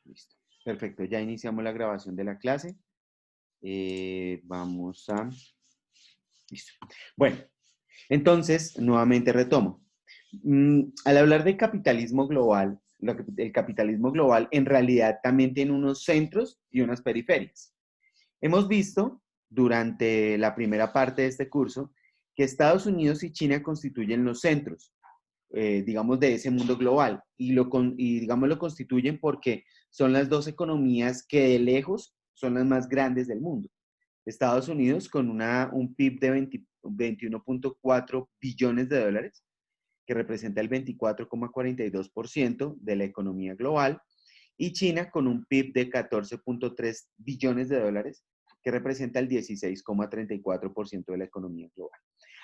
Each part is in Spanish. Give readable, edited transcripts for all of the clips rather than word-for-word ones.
Listo. Perfecto, ya iniciamos la grabación de la clase. Vamos a... Listo. Bueno, entonces, nuevamente retomo. Al hablar de capitalismo global, el capitalismo global en realidad también tiene unos centros y unas periferias. Hemos visto durante la primera parte de este curso que Estados Unidos y China constituyen los centros, digamos, de ese mundo global digamos, lo constituyen porque son las dos economías que de lejos son las más grandes del mundo. Estados Unidos con un PIB de 21.4 billones de dólares, que representa el 24,42% de la economía global, y China con un PIB de 14.3 billones de dólares, que representa el 16,34% de la economía global.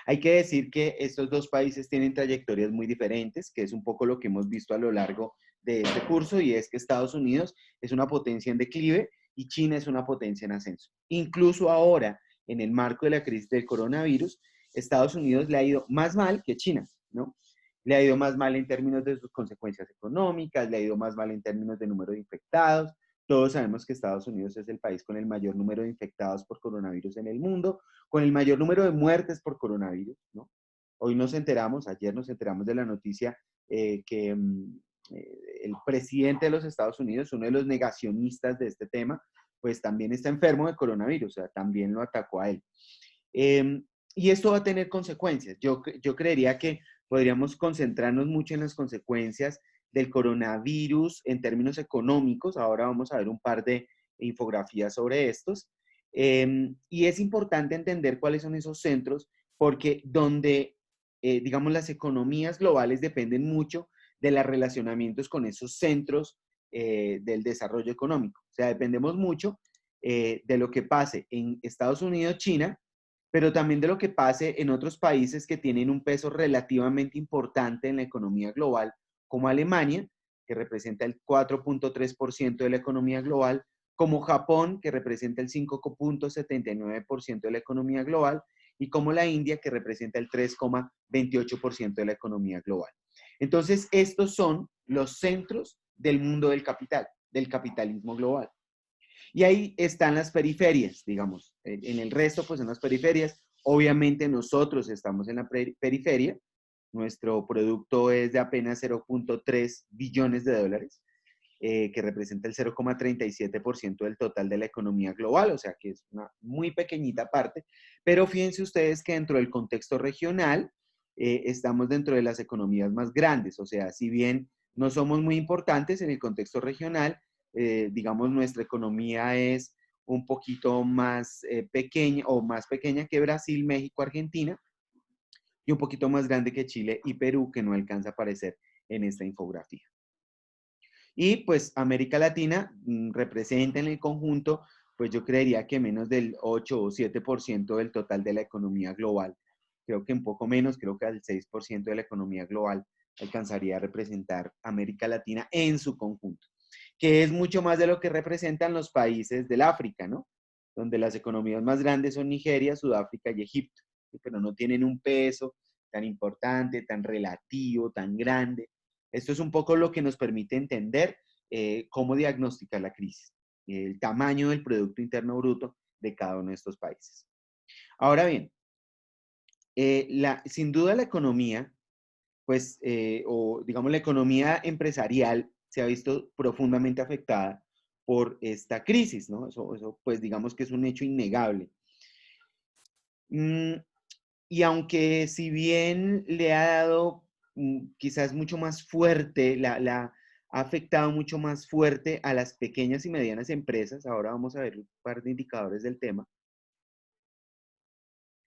Hay que decir que estos dos países tienen trayectorias muy diferentes, que es un poco lo que hemos visto a lo largo de este curso, y es que Estados Unidos es una potencia en declive y China es una potencia en ascenso. Incluso ahora, en el marco de la crisis del coronavirus, Estados Unidos le ha ido más mal que China, ¿no? Le ha ido más mal en términos de sus consecuencias económicas, le ha ido más mal en términos de número de infectados. Todos sabemos que Estados Unidos es el país con el mayor número de infectados por coronavirus en el mundo, con el mayor número de muertes por coronavirus, ¿no? Hoy nos enteramos, ayer nos enteramos de la noticia que el presidente de los Estados Unidos, uno de los negacionistas de este tema, pues también está enfermo de coronavirus, o sea, también lo atacó a él. Y esto va a tener consecuencias. Yo creería que podríamos concentrarnos mucho en las consecuencias del coronavirus en términos económicos. Ahora vamos a ver un par de infografías sobre estos. Y es importante entender cuáles son esos centros, porque digamos, las economías globales dependen mucho de los relacionamientos con esos centros del desarrollo económico. O sea, dependemos mucho de lo que pase en Estados Unidos, China, pero también de lo que pase en otros países que tienen un peso relativamente importante en la economía global, como Alemania, que representa el 4.3% de la economía global, como Japón, que representa el 5.79% de la economía global, y como la India, que representa el 3,28% de la economía global. Entonces, estos son los centros del mundo del capital, del capitalismo global. Y ahí están las periferias, digamos. En el resto, pues en las periferias. Obviamente nosotros estamos en la periferia. Nuestro producto es de apenas 0.3 billones de dólares, que representa el 0,37% del total de la economía global, o sea que es una muy pequeñita parte. Pero fíjense ustedes que dentro del contexto regional, estamos dentro de las economías más grandes. O sea, si bien no somos muy importantes en el contexto regional, digamos, nuestra economía es un poquito más pequeña o más pequeña que Brasil, México, Argentina, y un poquito más grande que Chile y Perú, que no alcanza a aparecer en esta infografía. Y pues América Latina representa en el conjunto, pues yo creería que menos del 8 o 7% del total de la economía global. Creo que un poco menos, creo que al 6% de la economía global alcanzaría a representar América Latina en su conjunto, que es mucho más de lo que representan los países del África, ¿no? Donde las economías más grandes son Nigeria, Sudáfrica y Egipto, pero no tienen un peso tan importante, tan relativo, tan grande. Esto es un poco lo que nos permite entender cómo diagnosticar la crisis, el tamaño del Producto Interno Bruto de cada uno de estos países. Ahora bien, sin duda la economía, pues, o digamos la economía empresarial se ha visto profundamente afectada por esta crisis, ¿no? Eso pues digamos que es un hecho innegable. Mm, y aunque si bien le ha dado quizás mucho más fuerte, ha afectado mucho más fuerte a las pequeñas y medianas empresas, ahora vamos a ver un par de indicadores del tema,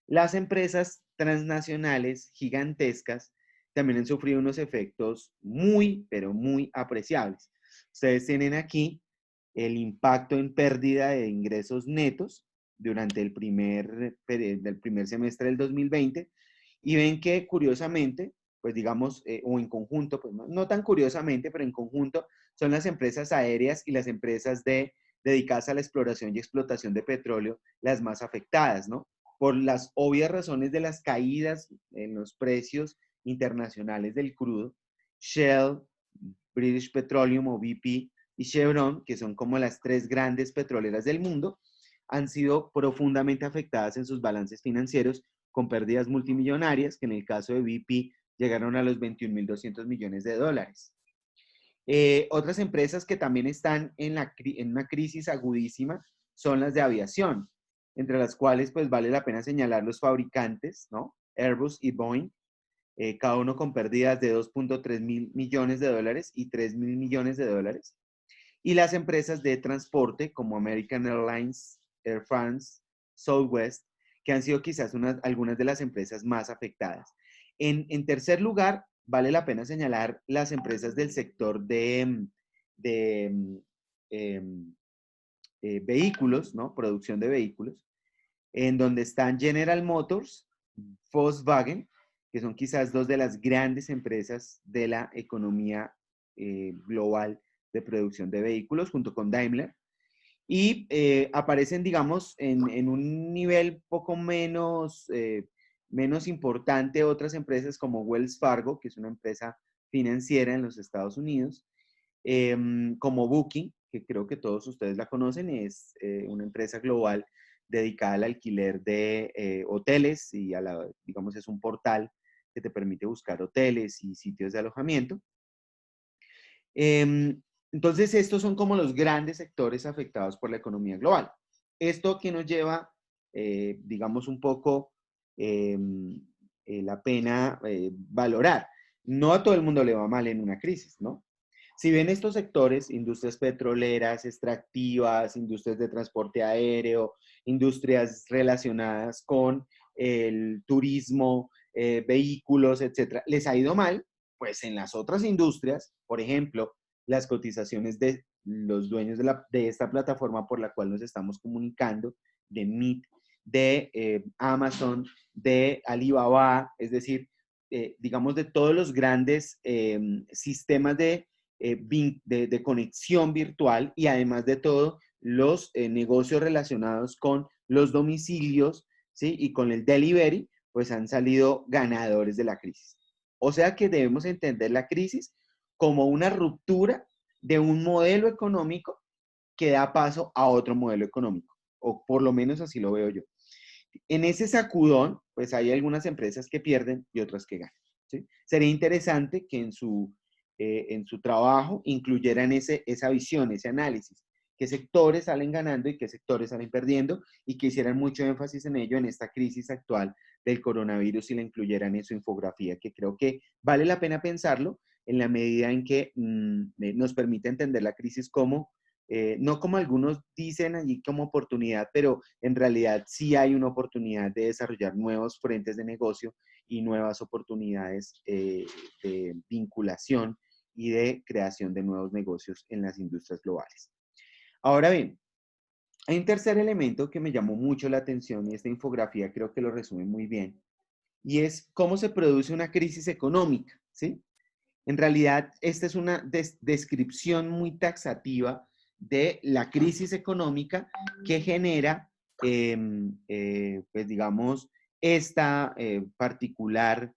las empresas transnacionales gigantescas también han sufrido unos efectos muy, pero muy apreciables. Ustedes tienen aquí el impacto en pérdida de ingresos netos durante del primer semestre del 2020 y ven que curiosamente, pues digamos, o en conjunto, pues no tan curiosamente, pero en conjunto son las empresas aéreas y las empresas dedicadas a la exploración y explotación de petróleo las más afectadas, ¿no? Por las obvias razones de las caídas en los precios internacionales del crudo. Shell, British Petroleum o BP y Chevron, que son como las tres grandes petroleras del mundo, han sido profundamente afectadas en sus balances financieros con pérdidas multimillonarias, que en el caso de BP llegaron a los 21.200 millones de dólares. Otras empresas que también están en una crisis agudísima son las de aviación, entre las cuales pues vale la pena señalar los fabricantes, ¿no? Airbus y Boeing, cada uno con pérdidas de 2.3 mil millones de dólares y 3 mil millones de dólares. Y las empresas de transporte como American Airlines, Air France, Southwest, que han sido quizás algunas de las empresas más afectadas. En tercer lugar, vale la pena señalar las empresas del sector de eh, vehículos, ¿no? Producción de vehículos, en donde están General Motors, Volkswagen, que son quizás dos de las grandes empresas de la economía global de producción de vehículos, junto con Daimler. Y aparecen, digamos, en un nivel poco menos importante otras empresas como Wells Fargo, que es una empresa financiera en los Estados Unidos, como Booking, que creo que todos ustedes la conocen, es una empresa global dedicada al alquiler de hoteles y digamos, es un portal que te permite buscar hoteles y sitios de alojamiento. Entonces, estos son como los grandes sectores afectados por la economía global. Esto que nos lleva, digamos, un poco la pena valorar. No a todo el mundo le va mal en una crisis, ¿no? Si bien estos sectores, industrias petroleras, extractivas, industrias de transporte aéreo, industrias relacionadas con el turismo, vehículos, etcétera, les ha ido mal, pues en las otras industrias, por ejemplo, las cotizaciones de los dueños de esta plataforma por la cual nos estamos comunicando, de Meet, de Amazon, de Alibaba, es decir, digamos, de todos los grandes sistemas de conexión virtual y además de todo, los negocios relacionados con los domicilios, ¿sí? Y con el delivery, pues han salido ganadores de la crisis. O sea que debemos entender la crisis como una ruptura de un modelo económico que da paso a otro modelo económico, o por lo menos así lo veo yo. En ese sacudón, pues hay algunas empresas que pierden y otras que ganan, ¿sí? Sería interesante que en su trabajo incluyeran esa visión, ese análisis, qué sectores salen ganando y qué sectores salen perdiendo, y que hicieran mucho énfasis en ello en esta crisis actual del coronavirus y la incluyeran en su infografía, que creo que vale la pena pensarlo en la medida en que nos permite entender la crisis como no como algunos dicen allí como oportunidad, pero en realidad sí hay una oportunidad de desarrollar nuevos frentes de negocio y nuevas oportunidades de vinculación y de creación de nuevos negocios en las industrias globales. Ahora bien, hay un tercer elemento que me llamó mucho la atención y esta infografía creo que lo resume muy bien, y es cómo se produce una crisis económica, ¿sí? En realidad, esta es una descripción muy taxativa de la crisis económica que genera, pues digamos, esta particular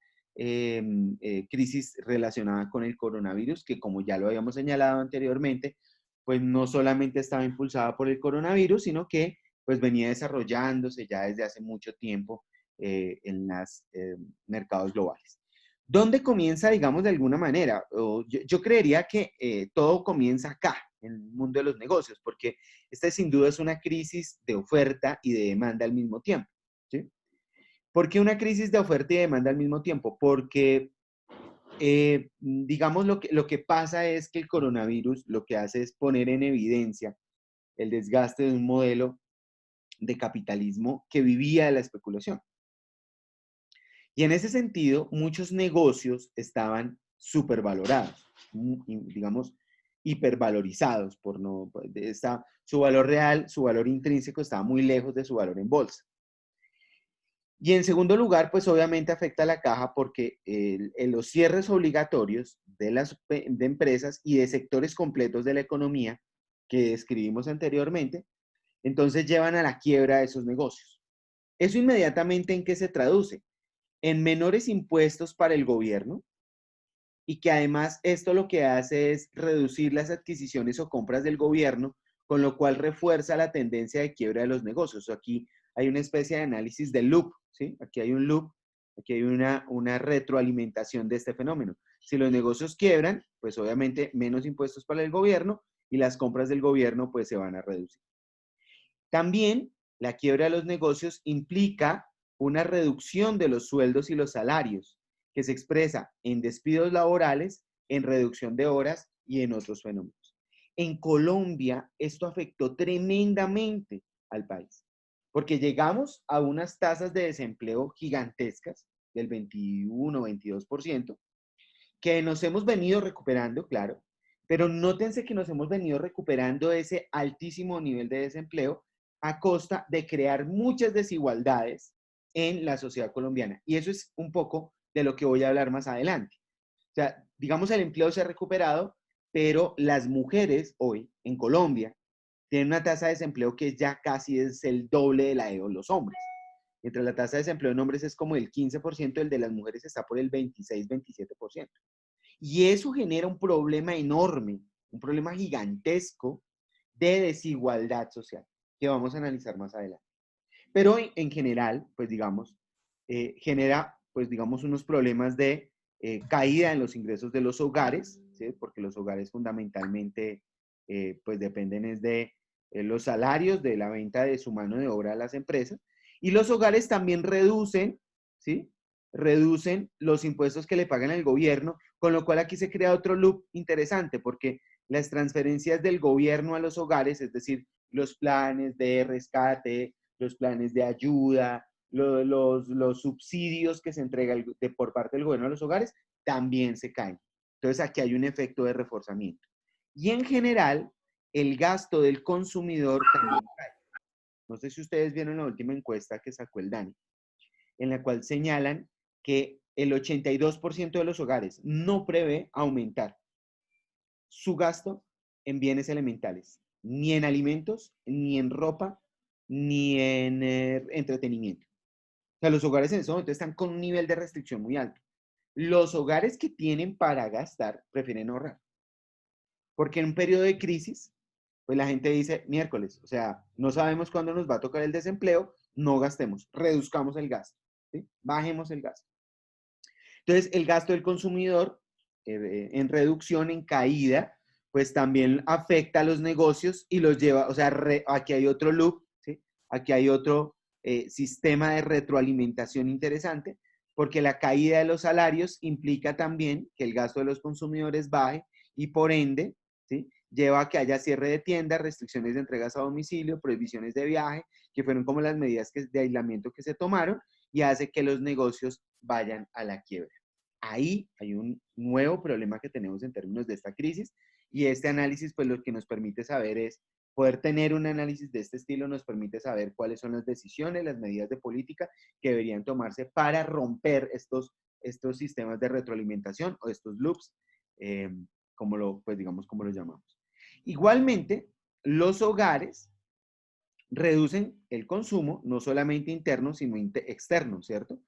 crisis relacionada con el coronavirus, que como ya lo habíamos señalado anteriormente, pues no solamente estaba impulsada por el coronavirus, sino que pues venía desarrollándose ya desde hace mucho tiempo en los mercados globales. ¿Dónde comienza, digamos, de alguna manera? Yo creería que todo comienza acá, en el mundo de los negocios, porque esta sin duda es una crisis de oferta y de demanda al mismo tiempo, ¿sí? ¿Por qué una crisis de oferta y demanda al mismo tiempo? Porque, digamos, lo que pasa es que el coronavirus lo que hace es poner en evidencia el desgaste de un modelo de capitalismo que vivía de la especulación. Y en ese sentido, muchos negocios estaban supervalorados, digamos, hipervalorizados, por no, su valor real, su valor intrínseco estaba muy lejos de su valor en bolsa. Y en segundo lugar, pues obviamente afecta a la caja porque los cierres obligatorios de empresas y de sectores completos de la economía que describimos anteriormente, entonces llevan a la quiebra de esos negocios. ¿Eso inmediatamente en qué se traduce? En menores impuestos para el gobierno, y que además esto lo que hace es reducir las adquisiciones o compras del gobierno, con lo cual refuerza la tendencia de quiebra de los negocios. Aquí hay una especie de análisis del loop, ¿sí? Aquí hay un loop, aquí hay una retroalimentación de este fenómeno. Si los negocios quiebran, pues obviamente menos impuestos para el gobierno y las compras del gobierno pues se van a reducir. También la quiebra de los negocios implica una reducción de los sueldos y los salarios, que se expresa en despidos laborales, en reducción de horas y en otros fenómenos. En Colombia, esto afectó tremendamente al país, porque llegamos a unas tasas de desempleo gigantescas del 21-22%, que nos hemos venido recuperando, claro, pero nótense que nos hemos venido recuperando ese altísimo nivel de desempleo a costa de crear muchas desigualdades en la sociedad colombiana. Y eso es un poco de lo que voy a hablar más adelante. O sea, digamos, el empleo se ha recuperado, pero las mujeres hoy en Colombia tienen una tasa de desempleo que ya casi es el doble de la de los hombres. Mientras la tasa de desempleo en hombres es como el 15%, el de las mujeres está por el 26-27%. Y eso genera un problema enorme, un problema gigantesco de desigualdad social, que vamos a analizar más adelante. Pero en general, pues digamos, genera, pues digamos, unos problemas de caída en los ingresos de los hogares, ¿sí? Porque los hogares fundamentalmente, pues dependen es de los salarios, de la venta de su mano de obra a las empresas, y los hogares también reducen, ¿sí? Reducen los impuestos que le pagan al gobierno, con lo cual aquí se crea otro loop interesante, porque las transferencias del gobierno a los hogares, es decir, los planes de rescate, los planes de ayuda, los subsidios que se entregan por parte del gobierno a los hogares, también se caen. Entonces aquí hay un efecto de reforzamiento. Y en general, el gasto del consumidor también cae. No sé si ustedes vieron la última encuesta que sacó el DANI, en la cual señalan que el 82% de los hogares no prevé aumentar su gasto en bienes elementales, ni en alimentos, ni en ropa, ni en entretenimiento. O sea, los hogares en ese momento están con un nivel de restricción muy alto. Los hogares que tienen para gastar prefieren ahorrar. Porque en un periodo de crisis, pues la gente dice, miércoles, o sea, no sabemos cuándo nos va a tocar el desempleo, no gastemos, reduzcamos el gasto, ¿sí? Bajemos el gasto. Entonces, el gasto del consumidor en reducción, en caída, pues también afecta a los negocios y los lleva, o sea, aquí hay otro loop, ¿sí? Aquí hay otro sistema de retroalimentación interesante, porque la caída de los salarios implica también que el gasto de los consumidores baje y por ende, ¿sí? Lleva a que haya cierre de tiendas, restricciones de entregas a domicilio, prohibiciones de viaje, que fueron como las medidas de aislamiento que se tomaron, y hace que los negocios vayan a la quiebra. Ahí hay un nuevo problema que tenemos en términos de esta crisis, y este análisis pues lo que nos permite saber es poder tener un análisis de este estilo, nos permite saber cuáles son las decisiones, las medidas de política que deberían tomarse para romper estos sistemas de retroalimentación o estos loops, pues digamos, como lo llamamos. Igualmente, los hogares reducen el consumo, no solamente interno, sino externo, ¿cierto?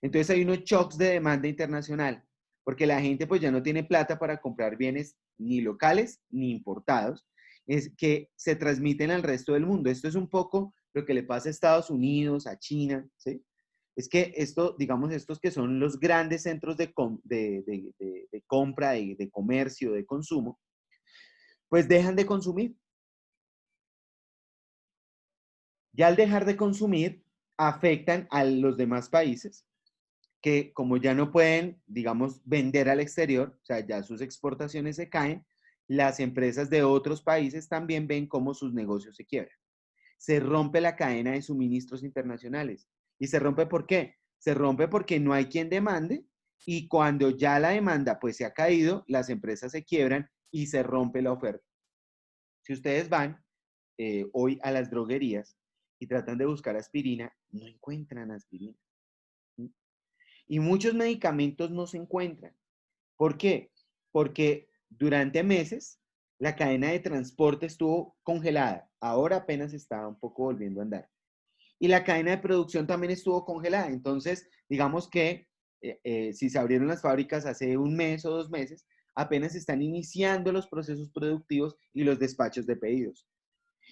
Entonces hay unos shocks de demanda internacional, porque la gente pues ya no tiene plata para comprar bienes ni locales ni importados, es que se transmiten al resto del mundo. Esto es un poco lo que le pasa a Estados Unidos, a China, ¿sí? Es que esto, digamos, estos que son los grandes centros de compra, de comercio, de consumo, pues dejan de consumir. Ya al dejar de consumir, afectan a los demás países que como ya no pueden, digamos, vender al exterior, o sea, ya sus exportaciones se caen, las empresas de otros países también ven cómo sus negocios se quiebran. Se rompe la cadena de suministros internacionales. ¿Y se rompe por qué? Se rompe porque no hay quien demande y cuando ya la demanda pues se ha caído, las empresas se quiebran y se rompe la oferta. Si ustedes van hoy a las droguerías y tratan de buscar aspirina, no encuentran aspirina. ¿Sí? Y muchos medicamentos no se encuentran. ¿Por qué? Porque durante meses la cadena de transporte estuvo congelada. Ahora apenas está un poco volviendo a andar. Y la cadena de producción también estuvo congelada. Entonces, digamos que si se abrieron las fábricas hace un mes o 2 meses, apenas están iniciando los procesos productivos y los despachos de pedidos.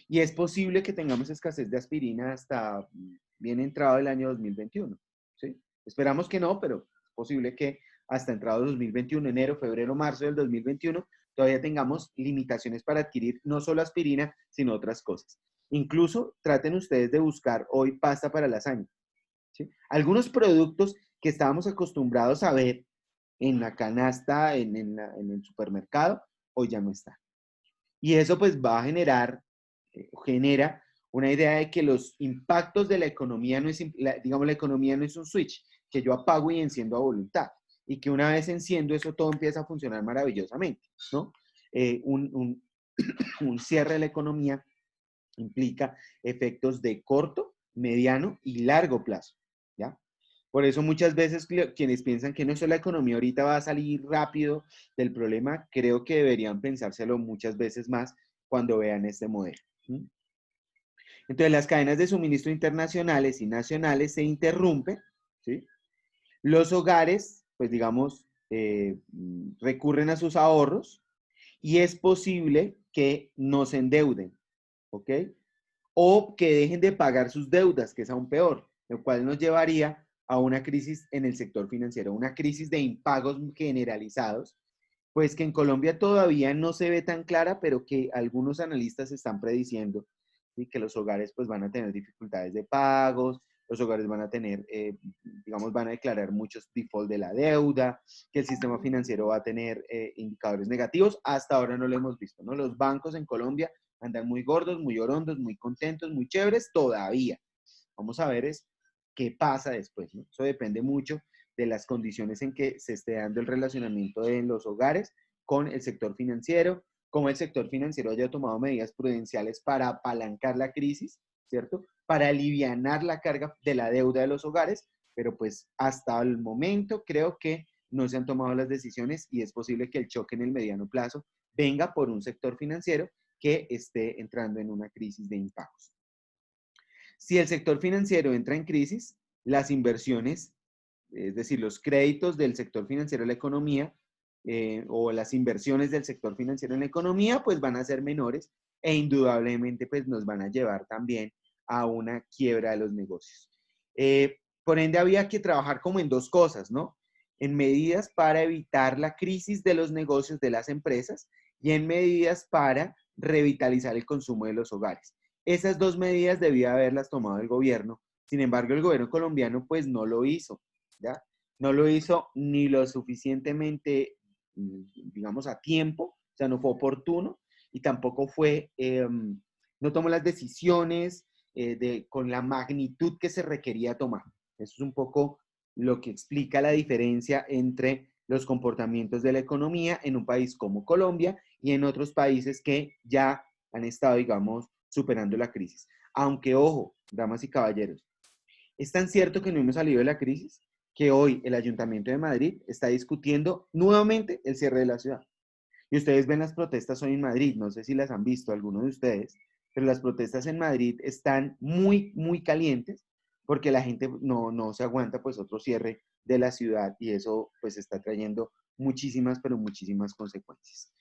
Y es posible que tengamos escasez de aspirina hasta bien entrado el año 2021. ¿Sí? Esperamos que no, pero es posible que hasta entrado 2021, enero, febrero, marzo del 2021, todavía tengamos limitaciones para adquirir no solo aspirina, sino otras cosas. Incluso traten ustedes de buscar hoy pasta para lasaña. ¿Sí? Algunos productos que estábamos acostumbrados a ver en la canasta, en el supermercado, hoy ya no están. Y eso pues va a generar, genera una idea de que los impactos de la economía no es, digamos, la economía no es un switch que yo apago y enciendo a voluntad. Y que una vez enciendo eso todo empieza a funcionar maravillosamente, ¿no? Un un cierre de la economía implica efectos de corto, mediano y largo plazo, ¿ya? Por eso muchas veces quienes piensan que no es la economía ahorita va a salir rápido del problema, creo que deberían pensárselo muchas veces más cuando vean este modelo. ¿Sí? Entonces las cadenas de suministro internacionales y nacionales se interrumpen, ¿sí? Los hogares, pues digamos, recurren a sus ahorros y es posible que no se endeuden, ¿ok? O que dejen de pagar sus deudas, que es aún peor, lo cual nos llevaría a una crisis en el sector financiero, una crisis de impagos generalizados, pues que en Colombia todavía no se ve tan clara, pero que algunos analistas están prediciendo, ¿sí? Que los hogares pues van a tener dificultades de pagos, los hogares van a tener, digamos, van a declarar muchos default de la deuda, que el sistema financiero va a tener indicadores negativos. Hasta ahora no lo hemos visto, ¿no? Los bancos en Colombia andan muy gordos, muy orondos, muy contentos, muy chéveres todavía. Vamos a ver qué pasa después, ¿no? Eso depende mucho de las condiciones en que se esté dando el relacionamiento de los hogares con el sector financiero, cómo el sector financiero haya tomado medidas prudenciales para apalancar la crisis, ¿cierto? Para alivianar la carga de la deuda de los hogares, pero pues hasta el momento creo que no se han tomado las decisiones y es posible que el choque en el mediano plazo venga por un sector financiero que esté entrando en una crisis de impagos. Si el sector financiero entra en crisis, las inversiones, es decir, los créditos del sector financiero en la economía o las inversiones del sector financiero en la economía, pues van a ser menores e indudablemente pues nos van a llevar también a una quiebra de los negocios. Por ende, había que trabajar como en dos cosas, ¿no? En medidas para evitar la crisis de los negocios de las empresas y en medidas para revitalizar el consumo de los hogares. Esas dos medidas debía haberlas tomado el gobierno. Sin embargo, el gobierno colombiano pues no lo hizo, ¿ya? No lo hizo ni lo suficientemente, digamos, a tiempo, o sea, no fue oportuno y tampoco fue, no tomó las decisiones con la magnitud que se requería tomar. Eso es un poco lo que explica la diferencia entre los comportamientos de la economía en un país como Colombia y en otros países que ya han estado, digamos, superando la crisis. Aunque, ojo, damas y caballeros, es tan cierto que no hemos salido de la crisis que hoy el Ayuntamiento de Madrid está discutiendo nuevamente el cierre de la ciudad. Y ustedes ven las protestas hoy en Madrid, no sé si las han visto algunos de ustedes, pero las protestas en Madrid están muy, muy calientes porque la gente no se aguanta pues otro cierre de la ciudad y eso pues está trayendo muchísimas, pero muchísimas consecuencias.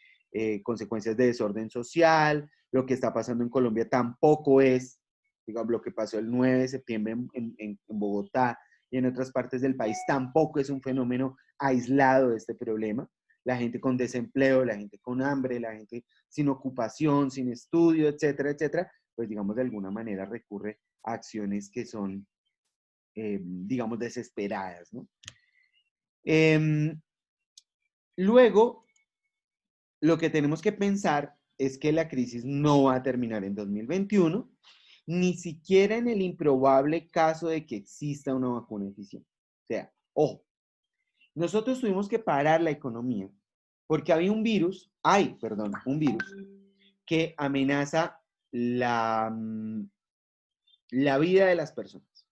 Consecuencias de desorden social, lo que está pasando en Colombia tampoco es, digamos, lo que pasó el 9 de septiembre en Bogotá y en otras partes del país tampoco es un fenómeno aislado de este problema. La gente con desempleo, la gente con hambre, la gente sin ocupación, sin estudio, etcétera, etcétera, pues digamos de alguna manera recurre a acciones que son, digamos, desesperadas, ¿no? Luego, lo que tenemos que pensar es que la crisis no va a terminar en 2021, ni siquiera en el improbable caso de que exista una vacuna eficiente. O sea, ojo, nosotros tuvimos que parar la economía porque había un virus, un virus que amenaza la vida de las personas.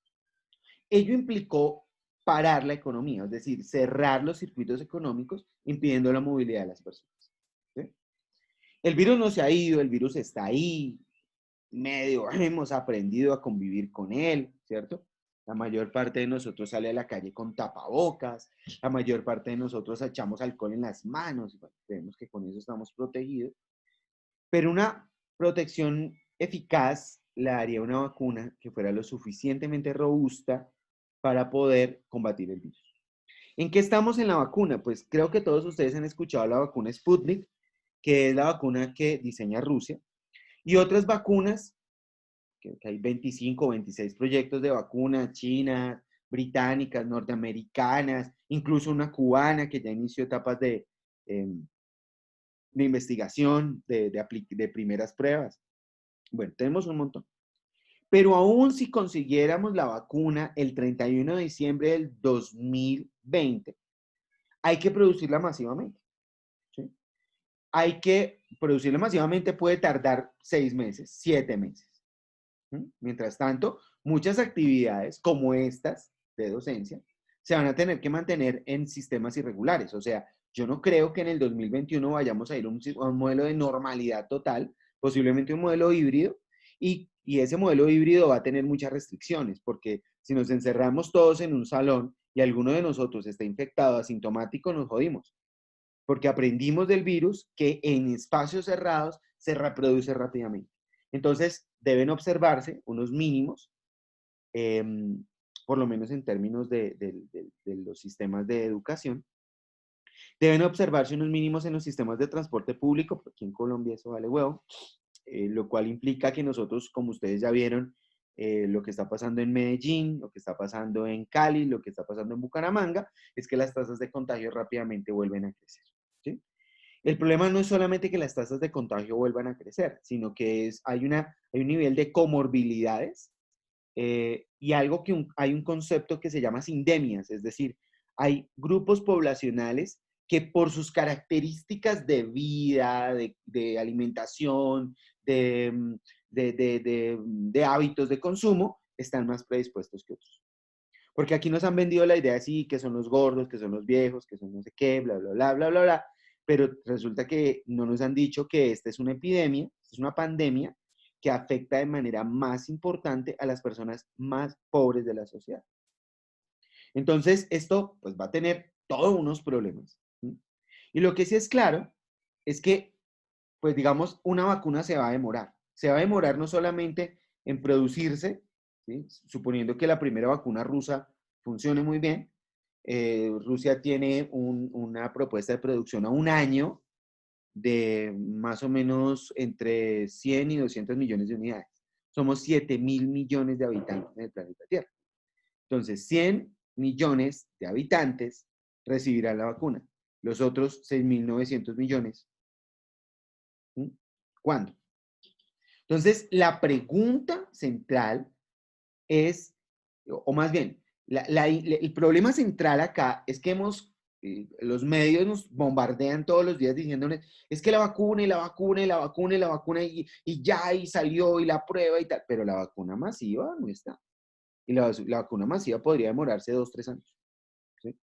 Ello implicó parar la economía, es decir, cerrar los circuitos económicos, impidiendo la movilidad de las personas. ¿Sí? El virus no se ha ido, el virus está ahí, medio hemos aprendido a convivir con él, ¿cierto? La mayor parte de nosotros sale a la calle con tapabocas, la mayor parte de nosotros echamos alcohol en las manos, y bueno, creemos que con eso estamos protegidos, pero una protección eficaz la daría una vacuna que fuera lo suficientemente robusta para poder combatir el virus. ¿En qué estamos en la vacuna? Pues creo que todos ustedes han escuchado la vacuna Sputnik, que es la vacuna que diseña Rusia, y otras vacunas, que hay 25 o 26 proyectos de vacuna, China, británicas, norteamericanas, incluso una cubana que ya inició etapas de investigación, de primeras pruebas. Bueno, tenemos un montón. Pero aún si consiguiéramos la vacuna el 31 de diciembre del 2020, hay que producirla masivamente. ¿Sí? Hay que producirla masivamente, puede tardar 6 meses, 7 meses. ¿Sí? Mientras tanto, muchas actividades como estas de docencia se van a tener que mantener en sistemas irregulares. O sea, yo no creo que en el 2021 vayamos a ir a un modelo de normalidad total, posiblemente un modelo híbrido, y ese modelo híbrido va a tener muchas restricciones, porque si nos encerramos todos en un salón y alguno de nosotros está infectado, asintomático, nos jodimos, porque aprendimos del virus que en espacios cerrados se reproduce rápidamente. Entonces, deben observarse unos mínimos, eh, por lo menos en términos de los sistemas de educación. Deben observarse unos mínimos en los sistemas de transporte público, porque aquí en Colombia eso vale huevo, lo cual implica que nosotros, como ustedes ya vieron, lo que está pasando en Medellín, lo que está pasando en Cali, lo que está pasando en Bucaramanga, es que las tasas de contagio rápidamente vuelven a crecer. ¿Sí? El problema no es solamente que las tasas de contagio vuelvan a crecer, sino que hay un nivel de comorbilidades, y hay un concepto que se llama sindemias, es decir, hay grupos poblacionales que por sus características de vida, de alimentación, de, de hábitos de consumo, están más predispuestos que otros. Porque aquí nos han vendido la idea así, que son los gordos, que son los viejos, que son no sé qué, bla, bla, bla, bla, bla, bla. Pero resulta que no nos han dicho que esta es una epidemia, es una pandemia que afecta de manera más importante a las personas más pobres de la sociedad. Entonces, esto pues va a tener todos unos problemas. ¿Sí? Y lo que sí es claro es que, pues digamos, una vacuna se va a demorar. Se va a demorar no solamente en producirse, ¿sí? Suponiendo que la primera vacuna rusa funcione muy bien. Rusia tiene una propuesta de producción a un año de más o menos entre 100 y 200 millones de unidades. Somos 7.000 millones de habitantes en el planeta Tierra. Entonces, 100 millones de habitantes recibirán la vacuna. Los otros 6.900 millones. ¿Sí? ¿Cuándo? Entonces, la pregunta central es, o más bien, el problema central acá es que los medios nos bombardean todos los días diciéndoles, es que la vacuna y la vacuna y la vacuna y la vacuna y ya y salió y la prueba y tal, pero la vacuna masiva no está. Y la vacuna masiva podría demorarse 2, 3 años. ¿Sí?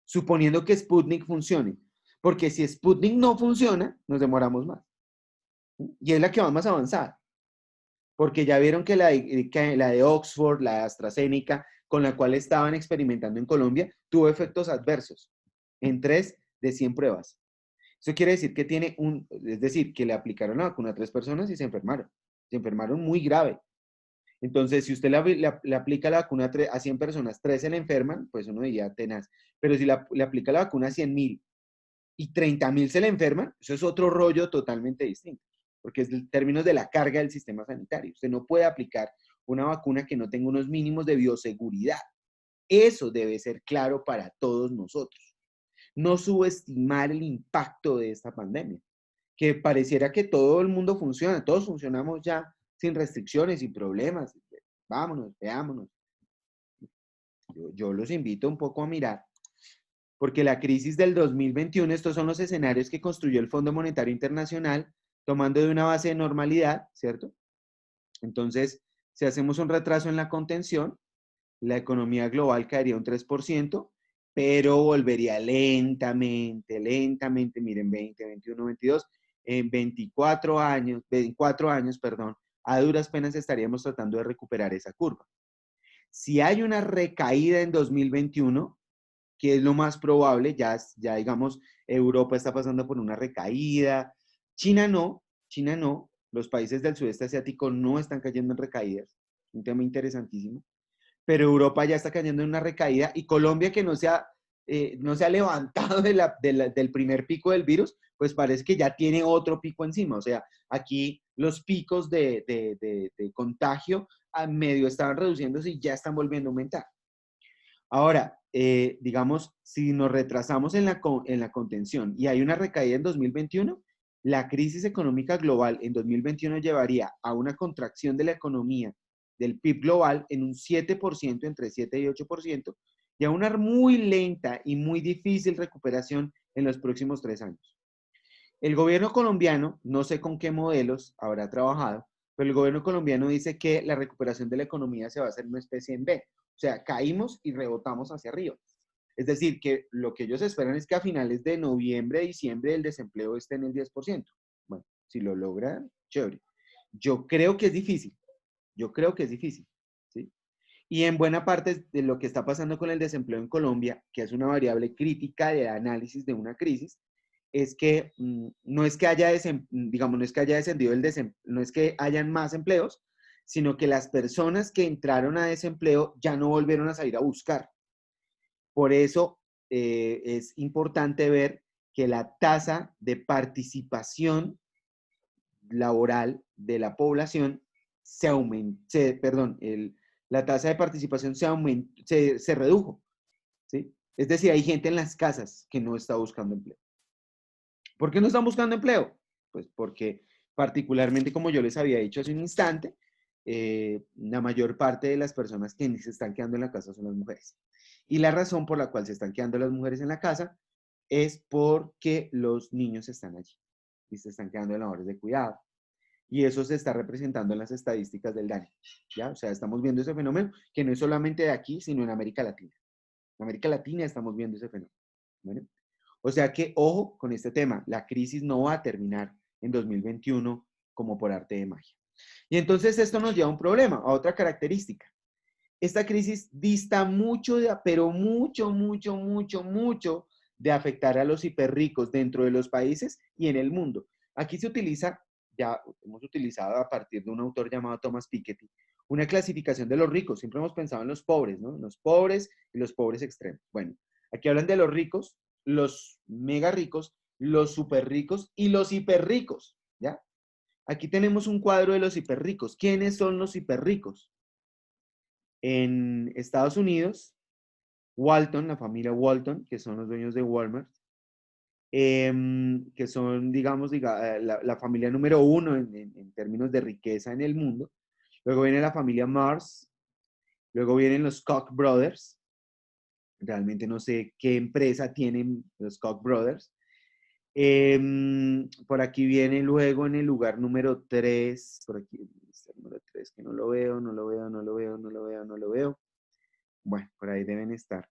Suponiendo que Sputnik funcione. Porque si Sputnik no funciona, nos demoramos más. ¿Sí? Y es la que va más avanzada. Porque ya vieron que la de Oxford, la de AstraZeneca, con la cual estaban experimentando en Colombia, tuvo efectos adversos en 3 de 100 pruebas. Eso quiere decir que es decir, que le aplicaron la vacuna a 3 personas y se enfermaron muy grave. Entonces, si usted le aplica la vacuna a 100 personas, 3 se le enferman, pues uno diría tenaz. Pero si le aplica la vacuna a 100.000 y 30.000 se le enferman, eso es otro rollo totalmente distinto, porque es en términos de la carga del sistema sanitario. Usted no puede aplicar una vacuna que no tenga unos mínimos de bioseguridad. Eso debe ser claro para todos nosotros. No subestimar el impacto de esta pandemia, que pareciera que todo el mundo funciona, todos funcionamos ya sin restricciones y problemas. Vámonos, veámonos. Yo los invito un poco a mirar, porque la crisis del 2021, estos son los escenarios que construyó el Fondo Monetario Internacional, tomando de una base de normalidad, ¿cierto? Entonces, si hacemos un retraso en la contención, la economía global caería un 3%, pero volvería lentamente, lentamente, miren, 20, 21, 22, en 24 años, perdón, a duras penas estaríamos tratando de recuperar esa curva. Si hay una recaída en 2021, que es lo más probable, ya digamos, Europa está pasando por una recaída, China no, los países del sudeste asiático no están cayendo en recaídas, un tema interesantísimo, pero Europa ya está cayendo en una recaída y Colombia que no se ha levantado del primer pico del virus, pues parece que ya tiene otro pico encima. O sea, aquí los picos de contagio a medio estaban reduciéndose y ya están volviendo a aumentar. Ahora, digamos, si nos retrasamos en la contención y hay una recaída en 2021, la crisis económica global en 2021 llevaría a una contracción de la economía del PIB global en un 7%, entre 7 y 8%, y a una muy lenta y muy difícil recuperación en los próximos 3 años. El gobierno colombiano, no sé con qué modelos habrá trabajado, pero el gobierno colombiano dice que la recuperación de la economía se va a hacer una especie en V. O sea, caímos y rebotamos hacia arriba. Es decir, que lo que ellos esperan es que a finales de noviembre, diciembre, el desempleo esté en el 10%. Bueno, si lo logran, chévere. Yo creo que es difícil. Yo creo que es difícil. ¿Sí? Y en buena parte de lo que está pasando con el desempleo en Colombia, que es una variable crítica de análisis de una crisis, es que no es que haya, digamos, no es que haya descendido el desempleo, no es que hayan más empleos, sino que las personas que entraron a desempleo ya no volvieron a salir a buscar. Por eso es importante ver que la tasa de participación laboral de la población la tasa de participación se redujo, ¿sí? Es decir, hay gente en las casas que no está buscando empleo. ¿Por qué no están buscando empleo? Pues porque particularmente, como yo les había dicho hace un instante, la mayor parte de las personas que se están quedando en la casa son las mujeres. Y la razón por la cual se están quedando las mujeres en la casa es porque los niños están allí y se están quedando en labores de cuidado. Y eso se está representando en las estadísticas del DANE, ¿ya? O sea, estamos viendo ese fenómeno que no es solamente de aquí, sino en América Latina. En América Latina estamos viendo ese fenómeno. ¿Vale? O sea que, ojo con este tema, la crisis no va a terminar en 2021 como por arte de magia. Y entonces esto nos lleva a un problema, a otra característica. Esta crisis dista mucho, pero mucho, mucho, mucho, mucho de afectar a los hiperricos dentro de los países y en el mundo. Aquí se utiliza, ya hemos utilizado a partir de un autor llamado Thomas Piketty, una clasificación de los ricos. Siempre hemos pensado en los pobres, ¿no? Los pobres y los pobres extremos. Bueno, aquí hablan de los ricos, los mega ricos, los super ricos y los hiperricos, ¿ya? Aquí tenemos un cuadro de los hiperricos. ¿Quiénes son los hiperricos? En Estados Unidos, Walton, la familia Walton, que son los dueños de Walmart, que son, digamos, la familia número uno en términos de riqueza en el mundo. Luego viene la familia Mars, luego vienen los Koch brothers. Realmente no sé qué empresa tienen los Koch brothers. Por aquí viene luego en el lugar número 3, por aquí está el número 3, que no lo veo, no lo veo, no lo veo, no lo veo, no lo veo. Bueno, por ahí deben estar.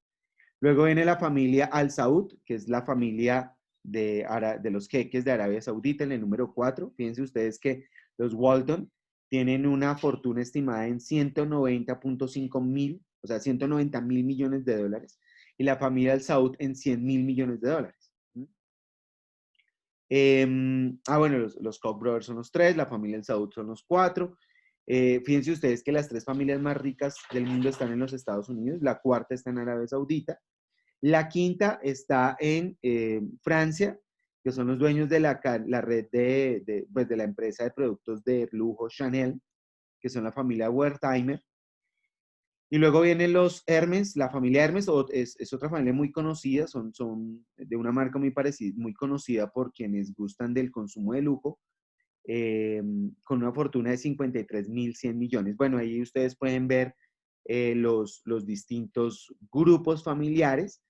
Luego viene la familia Al Saud, que es la familia de los jeques de Arabia Saudita, en el número 4. Fíjense ustedes que los Walton tienen una fortuna estimada en 190.5 mil, o sea, 190 mil millones de dólares, y la familia Al Saud en 100 mil millones de dólares. Bueno, los Koch brothers son los 3, la familia Al Saud son los 4. Fíjense ustedes que las 3 familias más ricas del mundo están en los Estados Unidos, la cuarta está en Arabia Saudita, la quinta está en Francia, que son los dueños de la red pues de la empresa de productos de lujo Chanel, que son la familia Wertheimer. Y luego vienen los Hermes, la familia Hermes es otra familia muy conocida, son de una marca muy parecida, muy conocida por quienes gustan del consumo de lujo, con una fortuna de 53.100 millones. Bueno, ahí ustedes pueden ver los distintos grupos familiares.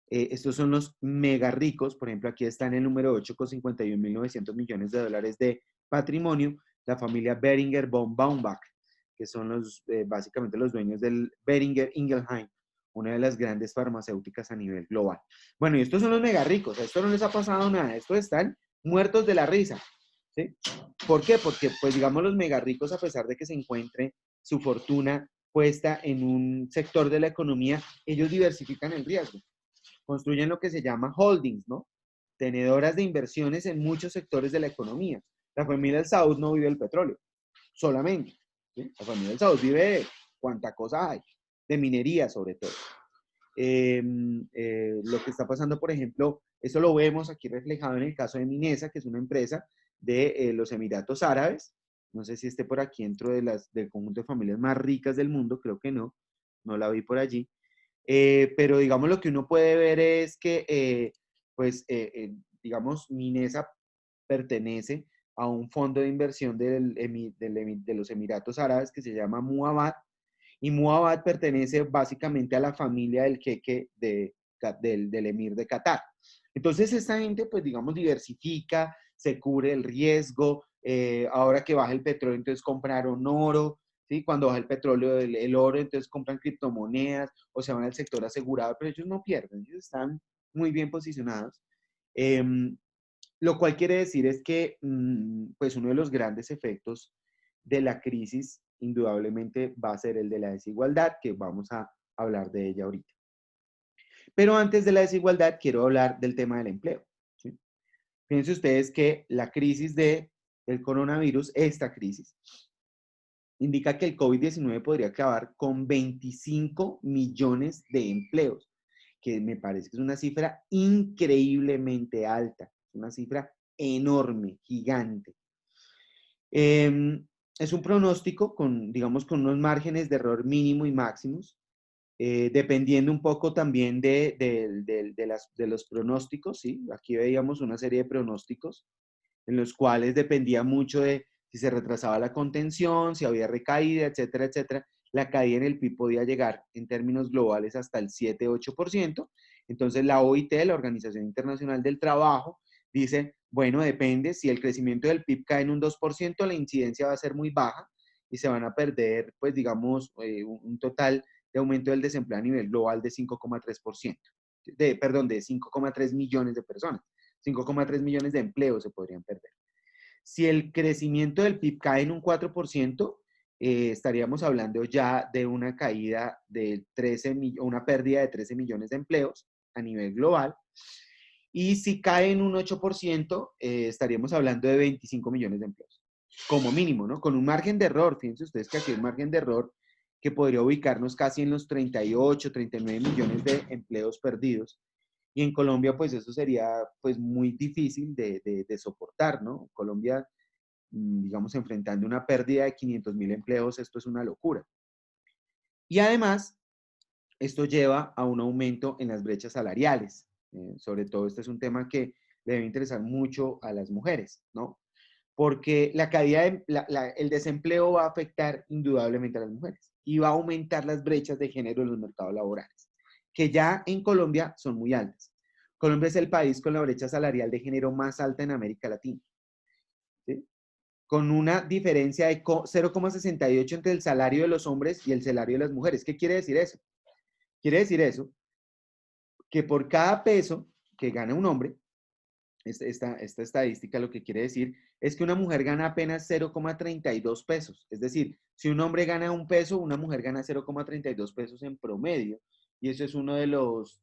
Estos son los mega ricos, por ejemplo, aquí está en el número 8 con 51.900 millones de dólares de patrimonio, la familia Boehringer von Baumbach, que son básicamente los dueños del Boehringer Ingelheim, una de las grandes farmacéuticas a nivel global. Bueno, y estos son los mega ricos, a esto no les ha pasado nada, estos están muertos de la risa, ¿sí? ¿Por qué? Porque, pues digamos, los mega ricos, a pesar de que se encuentre su fortuna puesta en un sector de la economía, ellos diversifican el riesgo. Construyen lo que se llama holdings, ¿no? Tenedoras de inversiones en muchos sectores de la economía. La familia del Saud no vive del petróleo, solamente. ¿Sí? La familia del Saud vive de cuánta cosa hay, de minería sobre todo. Lo que está pasando, por ejemplo, eso lo vemos aquí reflejado en el caso de Minesa, que es una empresa de los Emiratos Árabes. No sé si esté por aquí dentro del conjunto de familias más ricas del mundo, creo que no, no la vi por allí. Pero digamos lo que uno puede ver es que, digamos, Minesa pertenece a un fondo de inversión de los Emiratos Árabes que se llama Muabat, y Muabat pertenece básicamente a la familia del jeque del emir de Qatar. Entonces esta gente, pues digamos, diversifica, se cubre el riesgo, ahora que baja el petróleo, entonces compraron oro, ¿sí? Cuando baja el petróleo, el oro, entonces compran criptomonedas, o se van al sector asegurado, pero ellos no pierden, ellos están muy bien posicionados. Eh, lo cual quiere decir es que, pues uno de los grandes efectos de la crisis indudablemente va a ser el de la desigualdad, que vamos a hablar de ella ahorita. Pero antes de la desigualdad, quiero hablar del tema del empleo. ¿Sí? Fíjense ustedes que la crisis del coronavirus, esta crisis, indica que el COVID-19 podría acabar con 25 millones de empleos, que me parece que es una cifra increíblemente alta, una cifra enorme, gigante. Es un pronóstico con, digamos, con unos márgenes de error mínimo y máximos, dependiendo un poco también de los pronósticos, ¿sí? Aquí veíamos una serie de pronósticos en los cuales dependía mucho de si se retrasaba la contención, si había recaída, etcétera, etcétera. La caída en el PIB podía llegar en términos globales hasta el 7-8%. Entonces la OIT, la Organización Internacional del Trabajo, dice, bueno, depende, si el crecimiento del PIB cae en un 2%, la incidencia va a ser muy baja y se van a perder, pues digamos, un total de aumento del desempleo a nivel global de 5,3%. Perdón, de 5,3 millones de personas. 5,3 millones de empleos se podrían perder. Si el crecimiento del PIB cae en un 4%, estaríamos hablando ya de una caída de una pérdida de 13 millones de empleos a nivel global. Y si cae en un 8%, estaríamos hablando de 25 millones de empleos, como mínimo, ¿no? Con un margen de error, fíjense ustedes que aquí hay un margen de error que podría ubicarnos casi en los 38, 39 millones de empleos perdidos. Y en Colombia, pues eso sería pues muy difícil de soportar, ¿no? Colombia, digamos, enfrentando una pérdida de 500.000 empleos, esto es una locura. Y además, esto lleva a un aumento en las brechas salariales. Sobre todo, este es un tema que le debe interesar mucho a las mujeres, ¿no? Porque la caída el desempleo va a afectar indudablemente a las mujeres y va a aumentar las brechas de género en los mercados laborales, que ya en Colombia son muy altas. Colombia es el país con la brecha salarial de género más alta en América Latina, ¿sí? Con una diferencia de 0,68 entre el salario de los hombres y el salario de las mujeres. ¿Qué quiere decir eso? Quiere decir eso, que por cada peso que gana un hombre, esta estadística lo que quiere decir es que una mujer gana apenas 0,32 pesos. Es decir, si un hombre gana un peso, una mujer gana 0,32 pesos en promedio. Y eso es uno de los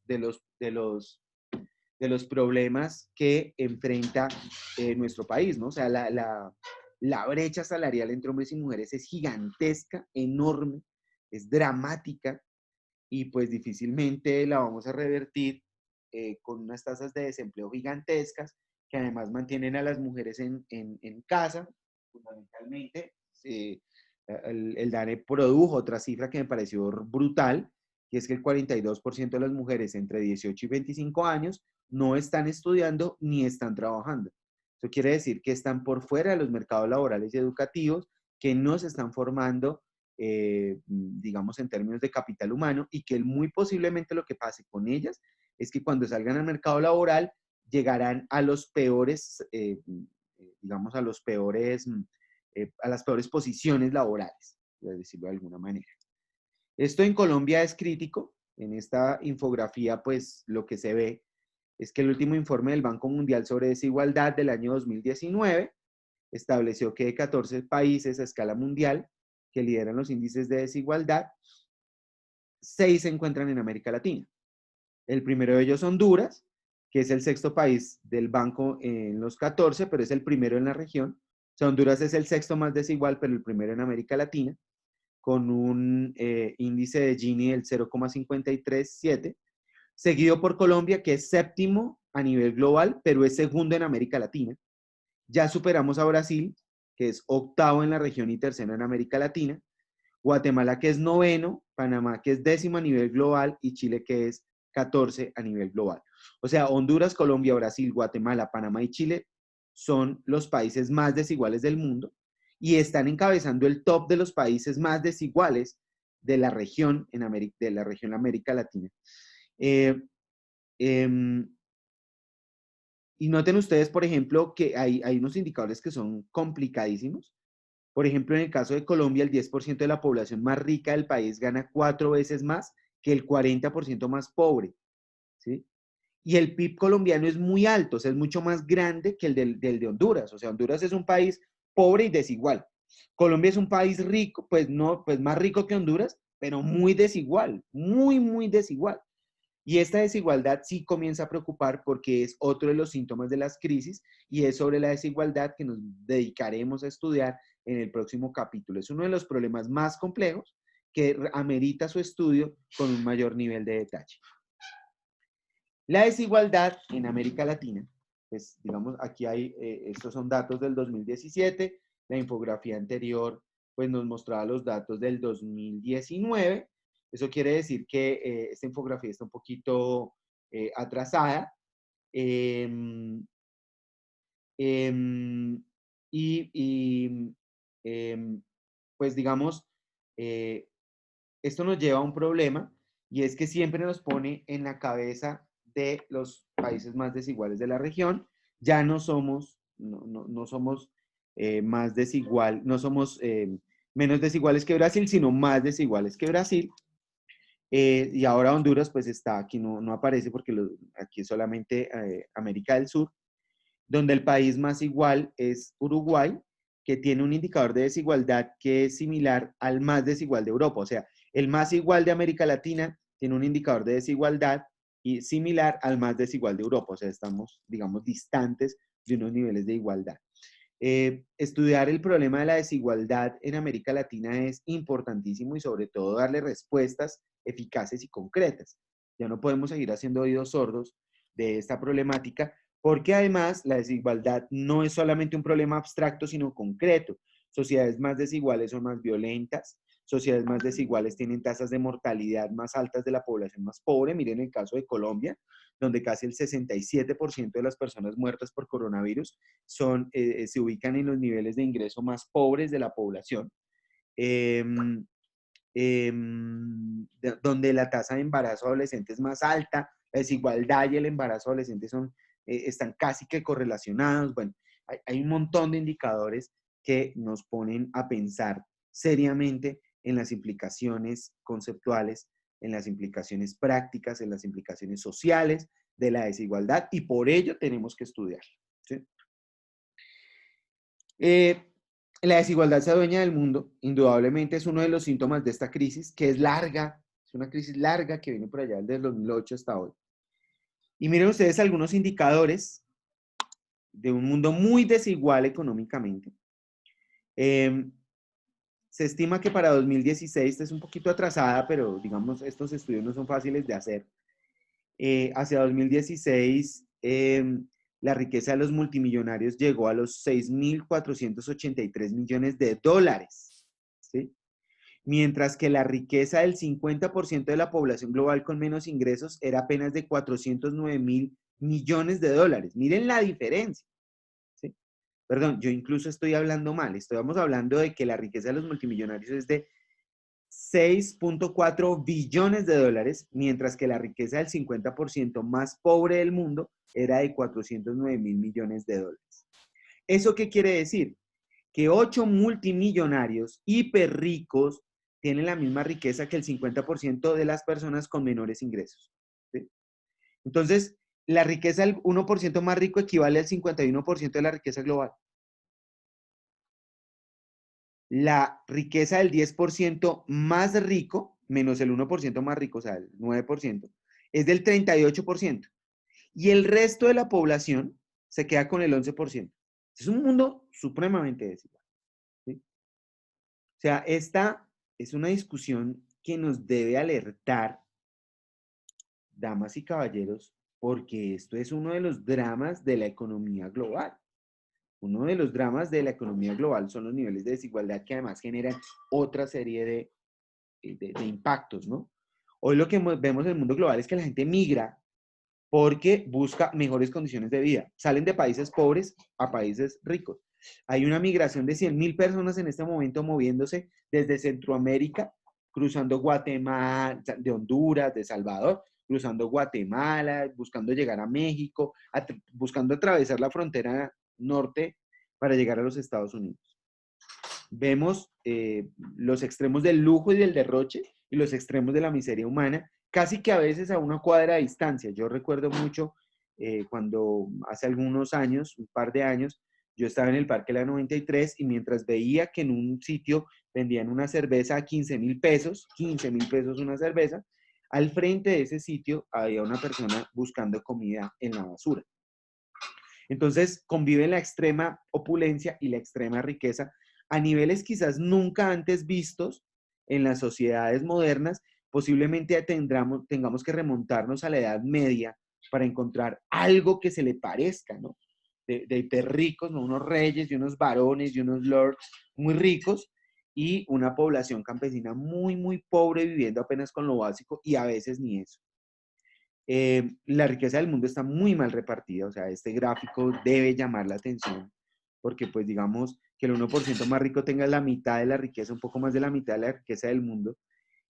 problemas que enfrenta nuestro país, ¿no? O sea, la brecha salarial entre hombres y mujeres es gigantesca, enorme, es dramática y pues difícilmente la vamos a revertir con unas tasas de desempleo gigantescas que además mantienen a las mujeres en casa, fundamentalmente. El DANE produjo otra cifra que me pareció brutal, y es que el 42% de las mujeres entre 18 y 25 años no están estudiando ni están trabajando. Eso quiere decir que están por fuera de los mercados laborales y educativos, que no se están formando, digamos, en términos de capital humano, y que muy posiblemente lo que pase con ellas es que cuando salgan al mercado laboral llegarán a los peores, digamos, a los peores, a las peores posiciones laborales, por decirlo de alguna manera. Esto en Colombia es crítico. En esta infografía, pues, lo que se ve es que el último informe del Banco Mundial sobre Desigualdad del año 2019 estableció que de 14 países a escala mundial que lideran los índices de desigualdad, 6 se encuentran en América Latina. El primero de ellos es Honduras, que es el sexto país del banco en los 14, pero es el primero en la región. O sea, Honduras es el sexto más desigual, pero el primero en América Latina, con un índice de Gini del 0,537, seguido por Colombia, que es séptimo a nivel global, pero es segundo en América Latina. Ya superamos a Brasil, que es octavo en la región y tercero en América Latina. Guatemala, que es noveno, Panamá, que es décimo a nivel global, y Chile, que es 14 a nivel global. O sea, Honduras, Colombia, Brasil, Guatemala, Panamá y Chile son los países más desiguales del mundo y están encabezando el top de los países más desiguales de la región, de la región América Latina. Eh, y noten ustedes, por ejemplo, que hay unos indicadores que son complicadísimos. Por ejemplo, en el caso de Colombia, el 10% de la población más rica del país gana 4 veces más que el 40% más pobre, ¿sí? Y el PIB colombiano es muy alto, o sea, es mucho más grande que el del de Honduras. O sea, Honduras es un país pobre y desigual. Colombia es un país rico, pues no, pues más rico que Honduras, pero muy desigual, muy, muy desigual. Y esta desigualdad sí comienza a preocupar porque es otro de los síntomas de las crisis y es sobre la desigualdad que nos dedicaremos a estudiar en el próximo capítulo. Es uno de los problemas más complejos que amerita su estudio con un mayor nivel de detalle. La desigualdad en América Latina, pues digamos, aquí hay, estos son datos del 2017, la infografía anterior pues nos mostraba los datos del 2019. Eso quiere decir que esta infografía está un poquito atrasada. Eh, eh, y pues digamos, eh, esto nos lleva a un problema y es que siempre nos pone en la cabeza de los países más desiguales de la región. Ya no somos, no somos más desigual, no somos menos desiguales que Brasil, sino más desiguales que Brasil. Y ahora Honduras pues está aquí, no aparece porque aquí es solamente América del Sur, donde el país más igual es Uruguay, que tiene un indicador de desigualdad que es similar al más desigual de Europa. O sea, el más igual de América Latina tiene un indicador de desigualdad y similar al más desigual de Europa. O sea, estamos, digamos, distantes de unos niveles de igualdad. Estudiar el problema de la desigualdad en América Latina es importantísimo y sobre todo darle respuestas eficaces y concretas. Ya no podemos seguir haciendo oídos sordos de esta problemática porque además la desigualdad no es solamente un problema abstracto, sino concreto. Sociedades más desiguales son más violentas, sociedades más desiguales tienen tasas de mortalidad más altas de la población más pobre. Miren el caso de Colombia, donde casi el 67% de las personas muertas por coronavirus se ubican en los niveles de ingreso más pobres de la población. Eh, donde la tasa de embarazo adolescente es más alta, la desigualdad y el embarazo adolescente están casi que correlacionados. Bueno, hay un montón de indicadores que nos ponen a pensar seriamente en las implicaciones conceptuales, en las implicaciones prácticas, en las implicaciones sociales de la desigualdad y por ello tenemos que estudiar. ¿Sí? La desigualdad se adueña del mundo, indudablemente es uno de los síntomas de esta crisis, que es larga, es una crisis larga que viene por allá desde el 2008 hasta hoy. Y miren ustedes algunos indicadores de un mundo muy desigual económicamente. Se estima que para 2016, es un poquito atrasada, pero digamos, estos estudios no son fáciles de hacer. Hacia 2016, la riqueza de los multimillonarios llegó a los 6.483 millones de dólares, ¿sí? Mientras que la riqueza del 50% de la población global con menos ingresos era apenas de 409.000 millones de dólares. Miren la diferencia, ¿sí? Perdón, yo incluso estoy hablando mal, estamos hablando de que la riqueza de los multimillonarios es de 6.4 billones de dólares, mientras que la riqueza del 50% más pobre del mundo era de 409.000 millones de dólares. ¿Eso qué quiere decir? Que 8 multimillonarios hiper ricos tienen la misma riqueza que el 50% de las personas con menores ingresos. ¿Sí? Entonces, la riqueza del 1% más rico equivale al 51% de la riqueza global. la riqueza del 10% más rico, menos el 1% más rico, o sea, el 9%, es del 38%. Y el resto de la población se queda con el 11%. Es un mundo supremamente desigual. ¿Sí? O sea, esta es una discusión que nos debe alertar, damas y caballeros, porque esto es uno de los dramas de la economía global. Uno de los dramas de la economía global son los niveles de desigualdad que además generan otra serie de impactos, ¿no? Hoy lo que vemos en el mundo global es que la gente migra porque busca mejores condiciones de vida. Salen de países pobres a países ricos. Hay una migración de 100.000 personas en este momento moviéndose desde Centroamérica, cruzando Guatemala, de Honduras, de Salvador, cruzando Guatemala, buscando llegar a México, buscando atravesar la frontera norte para llegar a los Estados Unidos. Vemos los extremos del lujo y del derroche y los extremos de la miseria humana, casi que a veces a una cuadra de distancia. Yo recuerdo mucho cuando hace algunos años, un par de años, yo estaba en el Parque La 93 y mientras veía que en un sitio vendían una cerveza a 15.000 pesos una cerveza, al frente de ese sitio había una persona buscando comida en la basura. Entonces convive la extrema opulencia y la extrema riqueza a niveles quizás nunca antes vistos en las sociedades modernas. Posiblemente tengamos que remontarnos a la Edad Media para encontrar algo que se le parezca, ¿no? De hiper ricos, ¿no? Unos reyes y unos varones y unos lords muy ricos y una población campesina muy, muy pobre viviendo apenas con lo básico y a veces ni eso. La riqueza del mundo está muy mal repartida, o sea, este gráfico debe llamar la atención, porque pues digamos que el 1% más rico tenga la mitad de la riqueza, un poco más de la mitad de la riqueza del mundo,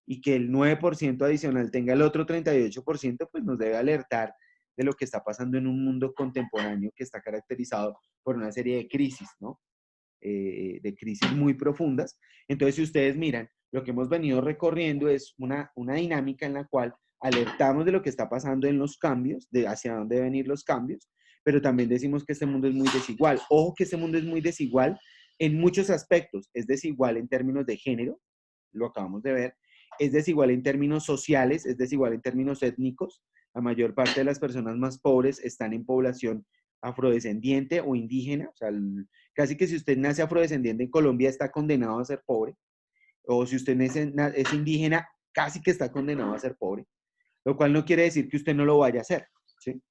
y que el 9% adicional tenga el otro 38%, pues nos debe alertar de lo que está pasando en un mundo contemporáneo que está caracterizado por una serie de crisis, ¿no? De crisis muy profundas. Entonces, si ustedes miran, lo que hemos venido recorriendo es una dinámica en la cual alertamos de lo que está pasando en los cambios, de hacia dónde deben ir los cambios, pero también decimos que este mundo es muy desigual. Ojo que este mundo es muy desigual en muchos aspectos. Es desigual en términos de género, lo acabamos de ver, es desigual en términos sociales, es desigual en términos étnicos. La mayor parte de las personas más pobres están en población afrodescendiente o indígena, o sea, casi que si usted nace afrodescendiente en Colombia está condenado a ser pobre, o si usted es indígena, casi que está condenado a ser pobre, lo cual no quiere decir que usted no lo vaya a hacer, ¿sí?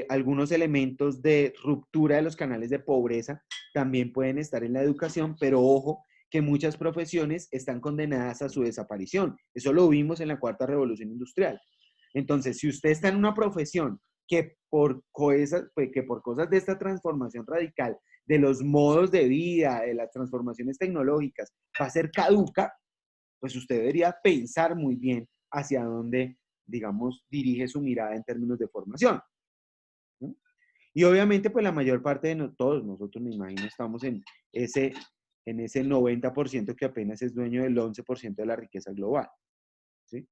Algunos elementos de ruptura de los canales de pobreza también pueden estar en la educación, pero ojo que muchas profesiones están condenadas a su desaparición. Eso lo vimos en la cuarta revolución industrial. Entonces, si usted está en una profesión que por cosas de esta transformación radical, de los modos de vida, de las transformaciones tecnológicas, va a ser caduca, pues usted debería pensar muy bien hacia dónde, digamos, dirige su mirada en términos de formación, ¿no? Y obviamente, pues la mayor parte de todos nosotros, me imagino, estamos ese, en ese 90% que apenas es dueño del 11% de la riqueza global, ¿sí?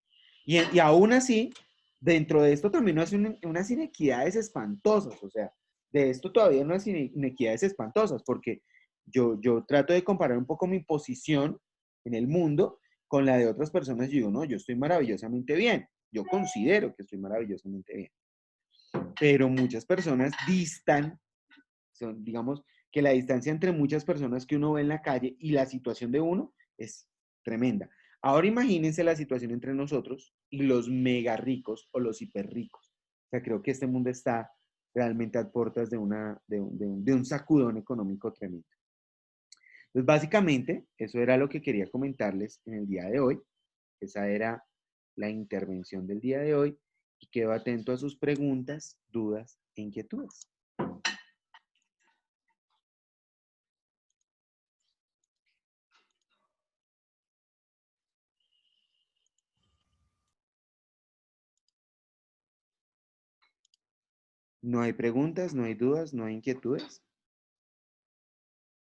Y aún así, dentro de esto también hay unas inequidades espantosas, o sea, de esto todavía hay unas inequidades espantosas, porque yo trato de comparar un poco mi posición en el mundo con la de otras personas y digo, no, yo estoy maravillosamente bien, yo considero que estoy maravillosamente bien, pero muchas personas digamos que la distancia entre muchas personas que uno ve en la calle y la situación de uno es tremenda. Ahora imagínense la situación entre nosotros y los mega ricos o los hiper ricos. O sea, creo que este mundo está realmente a puertas de un sacudón económico tremendo. Entonces, básicamente, eso era lo que quería comentarles en el día de hoy. Esa era la intervención del día de hoy y quedo atento a sus preguntas, dudas e inquietudes. No hay preguntas, no hay dudas, no hay inquietudes.